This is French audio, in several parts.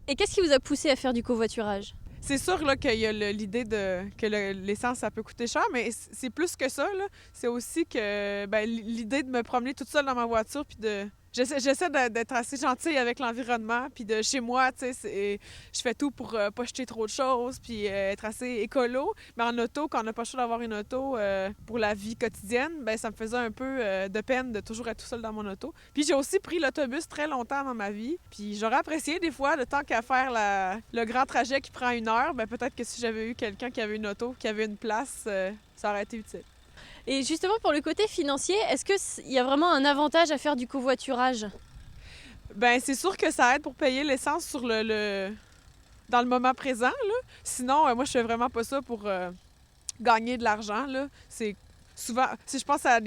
Et qu'est-ce qui vous a poussé à faire du covoiturage? C'est sûr là, qu'il y a l'idée que l'essence, ça peut coûter cher, mais c'est plus que ça. Là. C'est aussi que l'idée de me promener toute seule dans ma voiture, puis de... J'essaie d'être assez gentille avec l'environnement, puis de chez moi, tu sais, je fais tout pour pas jeter trop de choses, puis être assez écolo. Mais en auto, quand on n'a pas le choix d'avoir une auto pour la vie quotidienne, ben ça me faisait un peu de peine de toujours être tout seul dans mon auto. Puis j'ai aussi pris l'autobus très longtemps dans ma vie, puis j'aurais apprécié des fois, le temps qu'à faire le grand trajet qui prend 1 heure, ben peut-être que si j'avais eu quelqu'un qui avait une auto, qui avait une place, ça aurait été utile. Et justement, pour le côté financier, est-ce qu'il y a vraiment un avantage à faire du covoiturage? Ben c'est sûr que ça aide pour payer l'essence sur dans le moment présent, là. Sinon, moi, je fais vraiment pas ça pour gagner de l'argent, là. C'est souvent... Si je pense à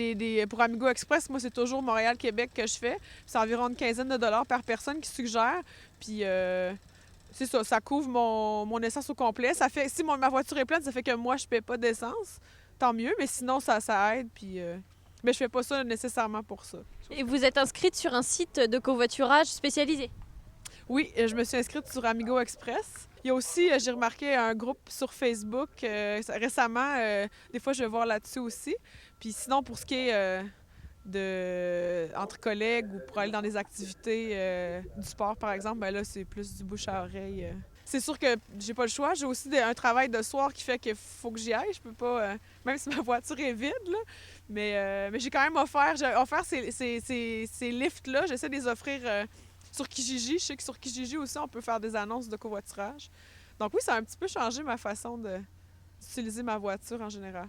pour Amigo Express, moi, c'est toujours Montréal-Québec que je fais. C'est environ une quinzaine de dollars par personne qui suggère. Puis... c'est ça couvre mon essence au complet. Ça fait, si ma voiture est pleine, ça fait que moi, je paie pas d'essence. Tant mieux, mais sinon, ça aide. Puis, mais je fais pas ça nécessairement pour ça. Et vous êtes inscrite sur un site de covoiturage spécialisé? Oui, je me suis inscrite sur Amigo Express. Il y a aussi, j'ai remarqué, un groupe sur Facebook récemment. Des fois, je vais voir là-dessus aussi. Puis sinon, pour ce qui est entre collègues ou pour aller dans des activités du sport, par exemple, ben là, c'est plus du bouche à oreille. C'est sûr que j'ai pas le choix. J'ai aussi un travail de soir qui fait qu'il faut que j'y aille. Je peux pas, même si ma voiture est vide, là. Mais j'ai quand même j'ai offert ces lifts-là. J'essaie de les offrir sur Kijiji. Je sais que sur Kijiji aussi, on peut faire des annonces de covoiturage. Donc oui, ça a un petit peu changé ma façon d'utiliser ma voiture en général.